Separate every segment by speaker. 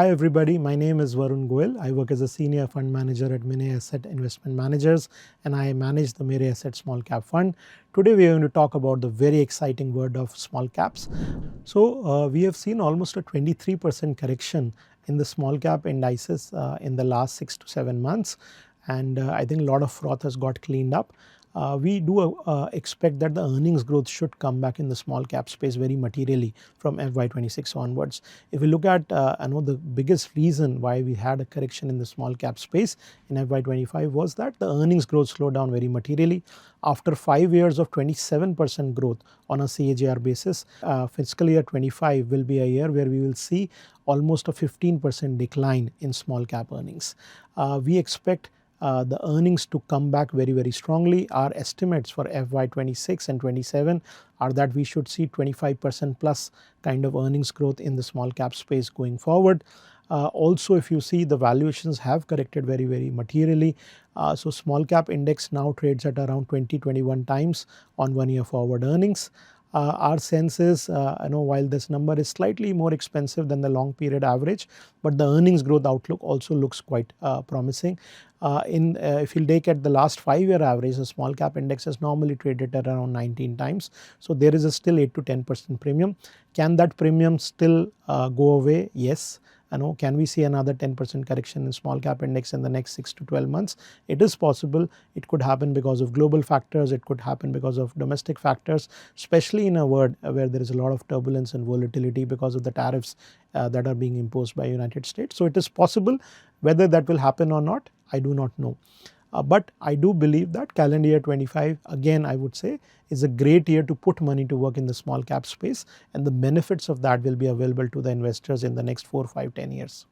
Speaker 1: Hi everybody, my name is Varun Goel. I work as a senior fund manager at Mine Asset Investment Managers and I manage the Mine Asset Small Cap Fund. Today we are going to talk about the very exciting word of small caps. So we have seen almost a 23% correction in the small cap indices in the last 6 to 7 months, and I think a lot of froth has got cleaned up. We do expect that the earnings growth should come back in the small cap space very materially from FY26 onwards. If we look at the biggest reason why we had a correction in the small cap space in FY25 was that the earnings growth slowed down very materially. After 5 years of 27% growth on a CAGR basis, fiscal year 25 will be a year where we will see almost a 15% decline in small cap earnings. We expect the earnings to come back very strongly. Our estimates for FY26 and 27 are that we should see 25% plus kind of earnings growth in the small cap space going forward. Also, if you see, the valuations have corrected very materially. So small cap index now trades at around 20-21 times on 1 year forward earnings. Our sense is while this number is slightly more expensive than the long period average, but the earnings growth outlook also looks quite promising. If you take at the last 5-year average, the small cap index is normally traded at around 19 times. So there is a still 8 to 10% premium. Can that premium still go away? Yes. Can we see another 10% correction in small cap index in the next 6 to 12 months? It is possible. It could happen because of global factors. It could happen because of domestic factors, especially in a world where there is a lot of turbulence and volatility because of the tariffs that are being imposed by United States. So it is possible. Whether that will happen or not, I do not know. But I do believe that calendar year 25, again I would say, is a great year to put money to work in the small cap space, and the benefits of that will be available to the investors in the next 4, 5, 10 years.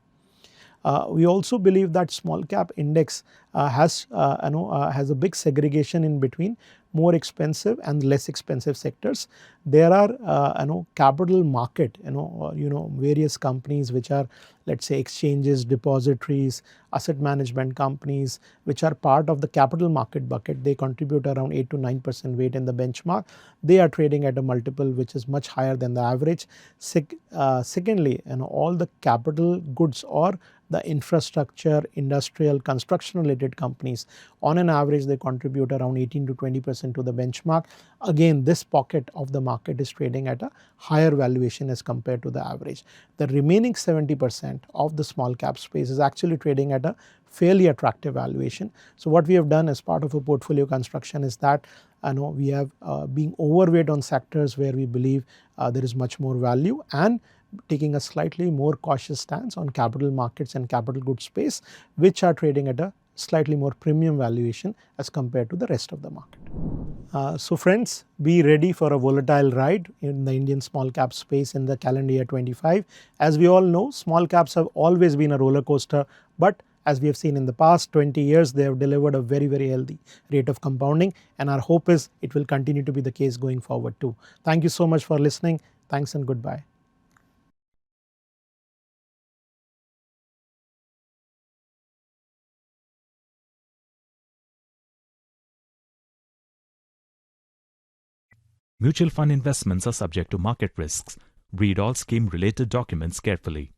Speaker 1: We also believe that small cap index has a big segregation in between more expensive and less expensive sectors. There are capital market various companies which are, let's say, exchanges, depositories, asset management companies which are part of the capital market bucket. They contribute around 8 to 9% weight in the benchmark. They are trading at a multiple which is much higher than the average. Secondly, all the capital goods or the infrastructure, industrial, construction related companies, on an average they contribute around 18 to 20% to the benchmark. Again, this pocket of the market is trading at a higher valuation as compared to the average. The remaining 70% of the small cap space is actually trading at a fairly attractive valuation. So what we have done as part of a portfolio construction is that we have been overweight on sectors where we believe there is much more value, and taking a slightly more cautious stance on capital markets and capital goods space, which are trading at a slightly more premium valuation as compared to the rest of the market. So friends, be ready for a volatile ride in the Indian small cap space in the calendar year 25. As we all know, small caps have always been a roller coaster, but as we have seen in the past 20 years, they have delivered a very healthy rate of compounding, and our hope is it will continue to be the case going forward too. Thank you so much for listening. Thanks and goodbye.
Speaker 2: Mutual fund investments are subject to market risks. Read all scheme related documents carefully.